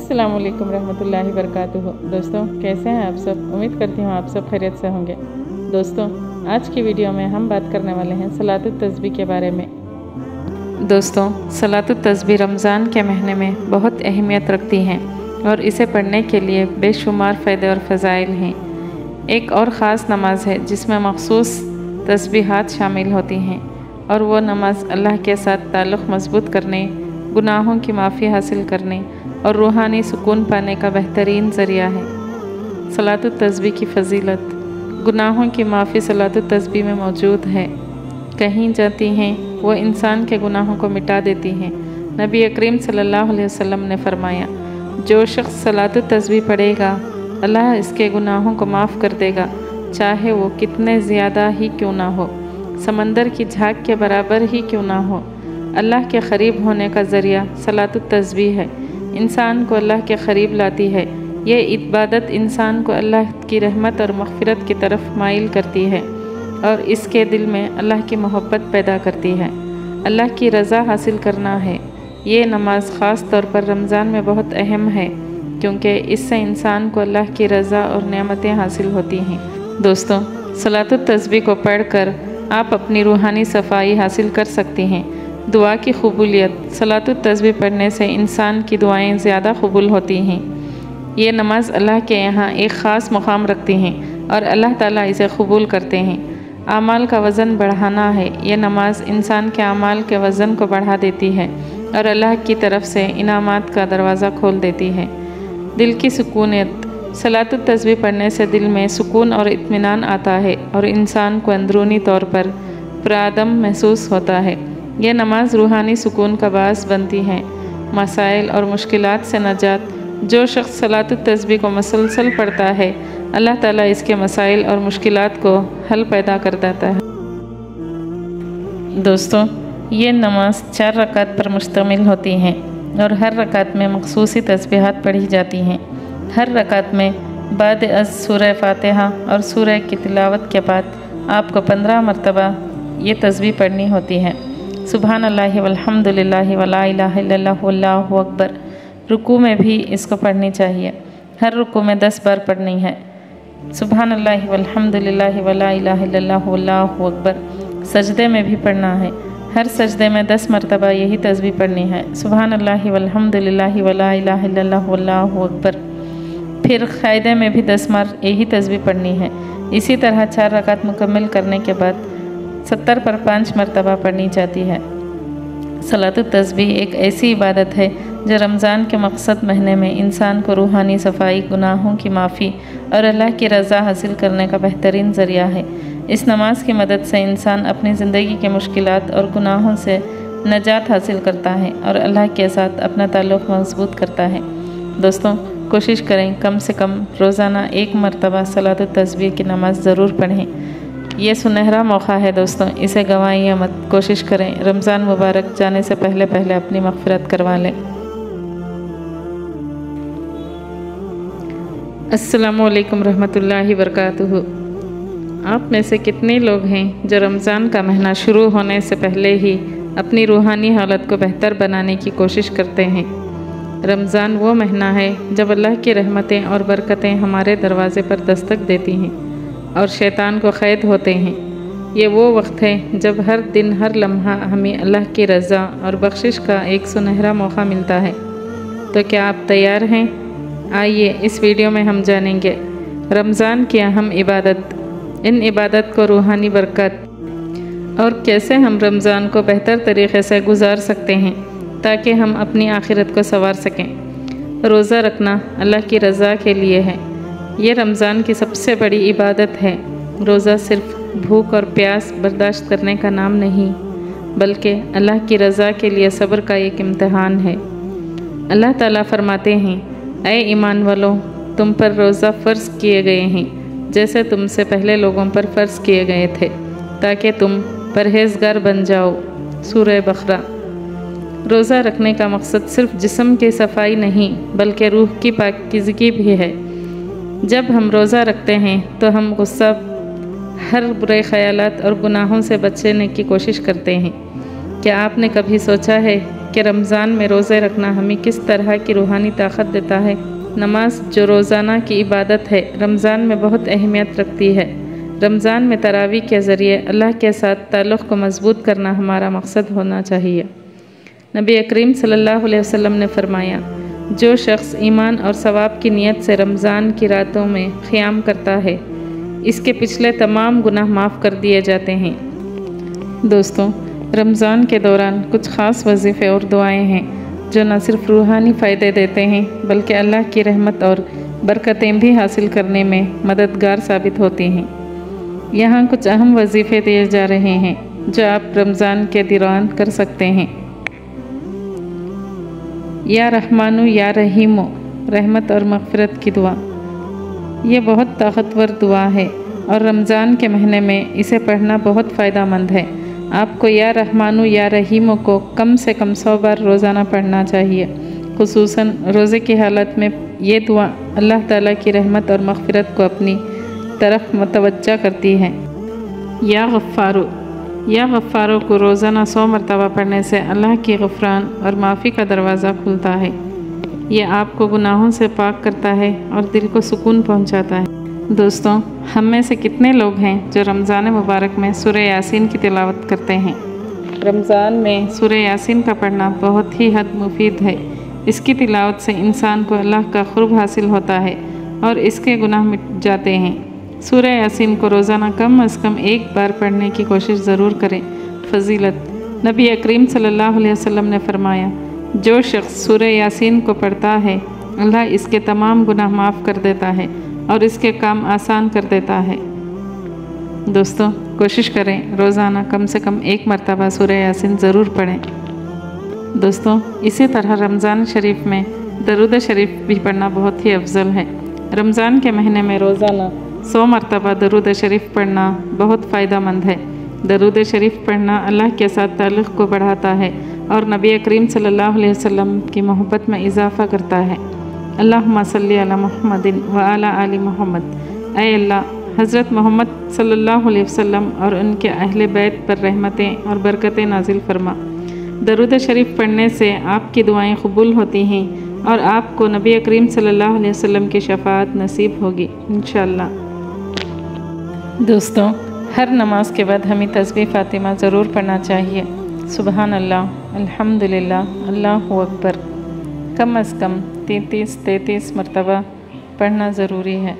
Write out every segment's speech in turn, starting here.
अस्सलाम वालेकुम रहमतुल्लाहि वबरकातुहू। दोस्तों कैसे हैं आप सब? उम्मीद करती हूँ आप सब खैरियत से होंगे। दोस्तों आज की वीडियो में हम बात करने वाले हैं सलातुत तस्बीह के बारे में। दोस्तों सलातुत तस्बीह रमज़ान के महीने में बहुत अहमियत रखती हैं और इसे पढ़ने के लिए बेशुमार फ़ायदे और फ़ज़ाइल हैं। एक और ख़ास नमाज है जिसमें मखसूस तस्बीहात शामिल होती हैं और वो नमाज अल्लाह के साथ ताल्लुक़ मज़बूत करने, गुनाहों की माफ़ी हासिल करने और रूहानी सुकून पाने का बेहतरीन ज़रिया है। सलातुत तस्बीह की फ़जीलत। गुनाहों की माफ़ी सलातुत तस्बीह में मौजूद है। कहीं जाती हैं वो इंसान के गुनाहों को मिटा देती हैं। नबी करीम सल्लल्लाहु अलैहि वसल्लम ने फरमाया, जो शख्स सलातुत तस्बीह पढ़ेगा अल्लाह इसके गुनाहों को माफ़ कर देगा, चाहे वो कितने ज़्यादा ही क्यों ना हो, समंदर की झाग के बराबर ही क्यों ना हो। अल्लाह के क़रीब होने का ज़रिया सलातुत तस्बीह है। इंसान को अल्लाह के क़रीब लाती है। ये इबादत इंसान को अल्लाह की रहमत और मग़फ़िरत की तरफ माइल करती है और इसके दिल में अल्लाह की मोहब्बत पैदा करती है। अल्लाह की रज़ा हासिल करना है। ये नमाज ख़ास तौर पर रमज़ान में बहुत अहम है क्योंकि इससे इंसान को अल्लाह की रज़ा और नेमतें हासिल होती हैं। दोस्तों सलातुत तस्बीह को पढ़कर आप अपनी रूहानी सफ़ाई हासिल कर सकती हैं। दुआ की कबूलियत। सलातुत तस्बीह पढ़ने से इंसान की दुआएं ज़्यादा कबूल होती हैं। ये नमाज अल्लाह के यहाँ एक ख़ास मुकाम रखती हैं और अल्लाह ताला इसे कबूल करते हैं। आमाल का वज़न बढ़ाना है। ये नमाज इंसान के आमाल के वज़न को बढ़ा देती है और अल्लाह की तरफ से इनामात का दरवाज़ा खोल देती है। दिल की सुकूनियत। सलातुत तस्बीह पढ़ने से दिल में सुकून और इत्मीनान आता है और इंसान को अंदरूनी तौर पर पुरादम महसूस होता है। यह नमाज रूहानी सुकून का बास बनती है। मसाइल और मुश्किलात से नजात। जो शख्स सलातुत तस्बीह को मुसलसल पढ़ता है अल्लाह ताला इसके मसाइल और मुश्किलात को हल पैदा कर देता है। दोस्तों ये नमाज 4 रकात पर मुश्तमिल होती हैं और हर रकात में मखसूसी तस्बीहात पढ़ी जाती हैं। हर रकात में बाद अज़ सूरह फ़ातिहा और सूरह की तिलावत के बाद आपको 15 मरतबा ये तस्बीह पढ़नी होती है। सुबहान अल्लाहि वल्हम्दुलिल्लाहि वला इलाहा इल्लल्लाहु वल्लाहु अकबर। रुकू में भी इसको पढ़नी चाहिए। हर रुकू में 10 बार पढ़नी है। सुबहान अल्लाहि वल्हम्दुलिल्लाहि वला इलाहा इल्लल्लाहु वल्लाहु अकबर। सजदे में भी पढ़ना है। हर सजदे में 10 मरतबा यही तस्बीह पढ़नी है। सुबहान अल्लाहि वल्हम्दुलिल्लाहि वला इलाहा इल्लल्लाहु वल्लाहु अकबर। फिर क़ायदे में भी 10 बार यही तस्बीह पढ़नी है। इसी तरह 4 रकात मुकम्मल करने के बाद 70 पर 5 मरतबा पढ़नी जाती है। सलातुत तस्बीह एक ऐसी इबादत है जो रमज़ान के मक़सद महीने में इंसान को रूहानी सफ़ाई, गुनाहों की माफ़ी और अल्लाह की रज़ा हासिल करने का बेहतरीन ज़रिया है। इस नमाज की मदद से इंसान अपनी ज़िंदगी के मुश्किलात और गुनाहों से नजात हासिल करता है और अल्लाह के साथ अपना ताल्लुक़ मज़बूत करता है। दोस्तों कोशिश करें कम से कम रोज़ाना 1 मरतबा सलातुत तस्बीह की नमाज ज़रूर पढ़ें। ये सुनहरा मौका है दोस्तों, इसे गंवाइए मत। कोशिश करें रमज़ान मुबारक जाने से पहले अपनी मग़फ़िरत करवा लें। अस्सलामु अलैकुम रहमतुल्लाहि वबरकातुहू। आप में से कितने लोग हैं जो रमज़ान का महीना शुरू होने से पहले ही अपनी रूहानी हालत को बेहतर बनाने की कोशिश करते हैं? रमज़ान वो महीना है जब अल्लाह की रहमतें और बरकतें हमारे दरवाज़े पर दस्तक देती हैं और शैतान को क़ैद होते हैं। ये वो वक्त है जब हर दिन हर लम्हा हमें अल्लाह की रज़ा और बख्शिश का एक सुनहरा मौका मिलता है। तो क्या आप तैयार हैं? आइए इस वीडियो में हम जानेंगे रमज़ान की अहम इबादत, इन इबादत को रूहानी बरकत और कैसे हम रमज़ान को बेहतर तरीक़े से गुजार सकते हैं ताकि हम अपनी आखिरत को संवार सकें। रोज़ा रखना अल्लाह की रज़ा के लिए है। ये रमज़ान की सबसे बड़ी इबादत है। रोज़ा सिर्फ़ भूख और प्यास बर्दाश्त करने का नाम नहीं बल्कि अल्लाह की रज़ा के लिए सब्र का एक इम्तिहान है। अल्लाह ताला फरमाते हैं, ऐ ईमान वालों, तुम पर रोज़ा फ़र्ज़ किए गए हैं जैसे तुमसे पहले लोगों पर फ़र्ज़ किए गए थे ताकि तुम परहेज़गार बन जाओ। सूरह बकरा। रोज़ा रखने का मकसद सिर्फ़ जिस्म की सफाई नहीं बल्कि रूह की पाकीज़गी भी है। जब हम रोज़ा रखते हैं तो हम गुस्सा, हर बुरे ख़यालात और गुनाहों से बचने की कोशिश करते हैं। क्या आपने कभी सोचा है کہ رمضان میں روزے رکھنا ہمیں کس طرح کی روحانی طاقت دیتا ہے۔ نماز جو روزانہ کی عبادت ہے رمضان میں بہت اہمیت رکھتی ہے۔ رمضان میں تراویح کے ذریعے اللہ کے ساتھ تعلق کو مضبوط کرنا ہمارا مقصد ہونا چاہیے۔ نبی کریم صلی اللہ علیہ وسلم نے فرمایا، جو شخص ایمان اور ثواب کی نیت سے رمضان کی راتوں میں قیام کرتا ہے اس کے پچھلے تمام گناہ معاف کر دیے جاتے ہیں۔ دوستوں، رمضان کے دوران کچھ خاص وظیفے اور دعائیں ہیں جو نہ صرف روحانی فائدے دیتے ہیں بلکہ اللہ کی رحمت اور برکتیں بھی حاصل کرنے میں مددگار ثابت ہوتی ہیں۔ یہاں کچھ اہم وظیفے دیے جا رہے ہیں جو آپ رمضان کے دوران کر سکتے ہیں۔ یا رحمانو یا رحیمو، رحمت اور مغفرت کی دعا۔ یہ بہت طاقتور دعا ہے اور رمضان کے مہینے میں اسے پڑھنا بہت فائدہ مند ہے۔ آپ کو یا رحمانو یا رحیمو کو کم سے کم 100 بار روزانہ پڑھنا چاہیے۔ خصوصاً روزے کی حالت میں یہ دعا اللہ تعالیٰ کی رحمت اور مغفرت کو اپنی طرف متوجہ کرتی ہے۔ یا غفارو، یا غفارو کو روزانہ 100 مرتبہ پڑھنے سے اللہ کی غفران اور معافی کا دروازہ کھلتا ہے۔ یہ آپ کو گناہوں سے پاک کرتا ہے اور دل کو سکون پہنچاتا ہے۔ دوستوں، ہم میں سے کتنے لوگ ہیں جو رمضان مبارک میں سورہ یاسین کی تلاوت کرتے ہیں؟ رمضان میں سورہ یاسین کا پڑھنا بہت ہی حد مفید ہے۔ اس کی تلاوت سے انسان کو اللہ کا قرب حاصل ہوتا ہے اور اس کے گناہ مٹ جاتے ہیں۔ سورہ یاسین کو روزانہ کم از کم 1 بار پڑھنے کی کوشش ضرور کریں۔ فضیلت، نبی کریم صلی اللہ علیہ وسلم نے فرمایا، جو شخص سورہ یاسین کو پڑھتا ہے اللہ اس کے تمام گناہ معاف کر دیتا ہے اور اس کے کام آسان کر دیتا ہے۔ دوستوں، کوشش کریں روزانہ کم سے کم 1 مرتبہ سورہ یاسین ضرور پڑھیں۔ دوستوں، اسی طرح رمضان شریف میں درود شریف بھی پڑھنا بہت ہی افضل ہے۔ رمضان کے مہینے میں روزانہ 100 مرتبہ درود شریف پڑھنا بہت فائدہ مند ہے۔ درود شریف پڑھنا اللہ کے ساتھ تعلق کو بڑھاتا ہے اور نبی کریم صلی اللہ علیہ وسلم کی محبت میں اضافہ کرتا ہے۔ اللہم صلی علی محمد وعلی آل محمد۔ اے اللہ، حضرت محمد صلی اللہ علیہ وسلم اور ان کے اہل بیت پر رحمتیں اور برکتیں نازل فرما۔ درود شریف پڑھنے سے آپ کی دعائیں قبول ہوتی ہیں اور آپ کو نبی کریم صلی اللہ علیہ وسلم کی شفاعت نصیب ہوگی انشاءاللہ۔ دوستوں، ہر نماز کے بعد ہمیں تسبیح فاطمہ ضرور پڑھنا چاہیے۔ سبحان اللہ، الحمدللہ، اللہ اکبر کم از کم 33 مرتبہ پڑھنا ضروری ہے۔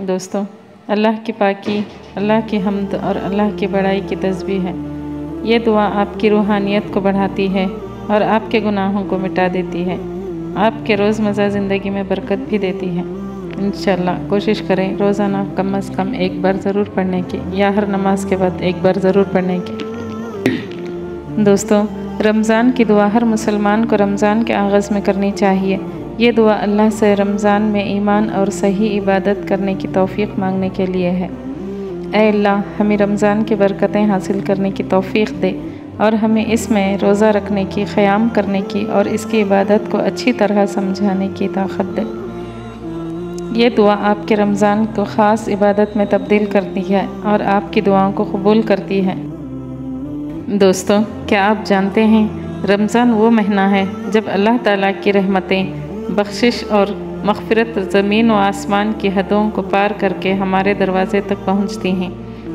دوستوں، اللہ کی پاکی، اللہ کی حمد اور اللہ کی بڑائی کی تسبیح ہے۔ یہ دعا آپ کی روحانیت کو بڑھاتی ہے اور آپ کے گناہوں کو مٹا دیتی ہے، آپ کے روزمرہ زندگی میں برکت بھی دیتی ہے۔ انشاءاللہ کوشش کریں روزانہ کم از کم 1 بار ضرور پڑھنے کی یا ہر نماز کے بعد 1 بار ضرور پڑھنے کی۔ دوستوں، رمضان کی دعا ہر مسلمان کو رمضان کے آغاز میں کرنی چاہیے۔ یہ دعا اللہ سے رمضان میں ایمان اور صحیح عبادت کرنے کی توفیق مانگنے کے لیے ہے۔ اے اللہ، ہمیں رمضان کی برکتیں حاصل کرنے کی توفیق دے اور ہمیں اس میں روزہ رکھنے کی، قیام کرنے کی اور اس کی عبادت کو اچھی طرح سمجھانے کی طاقت دے۔ یہ دعا آپ کے رمضان کو خاص عبادت میں تبدیل کرتی ہے اور آپ کی دعاؤں کو قبول کرتی ہے۔ دوستوں، کیا آپ جانتے ہیں رمضان وہ مہینہ ہے جب اللہ تعالیٰ کی رحمتیں، بخشش اور مغفرت زمین و آسمان کی حدوں کو پار کر کے ہمارے دروازے تک پہنچتی ہیں۔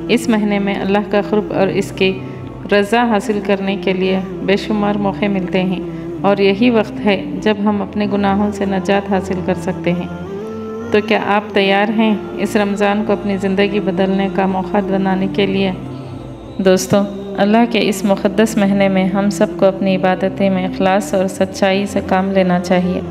اس مہینے میں اللہ کا قرب اور اس کی رضا حاصل کرنے کے لیے بے شمار موقع ملتے ہیں اور یہی وقت ہے جب ہم اپنے گناہوں سے نجات حاصل کر سکتے ہیں۔ تو کیا آپ تیار ہیں اس رمضان کو اپنی زندگی بدلنے کا موقع بنانے کے لیے؟ دوستوں، اللہ کے اس مقدس مہینے میں ہم سب کو اپنی عبادتیں میں اخلاص اور سچائی سے کام لینا چاہیے۔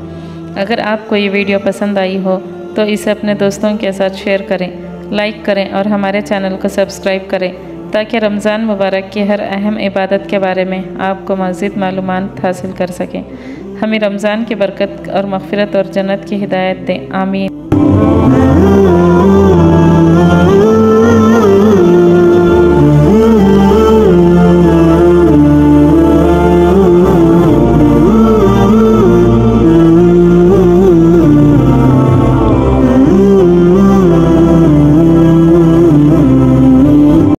اگر آپ کو یہ ویڈیو پسند آئی ہو تو اسے اپنے دوستوں کے ساتھ شیئر کریں، لائک کریں اور ہمارے چینل کو سبسکرائب کریں تاکہ رمضان مبارک کی ہر اہم عبادت کے بارے میں آپ کو مزید معلومات حاصل کر سکیں۔ ہمیں رمضان کی برکت اور مغفرت اور جنت کی ہدایت دیں، آمین۔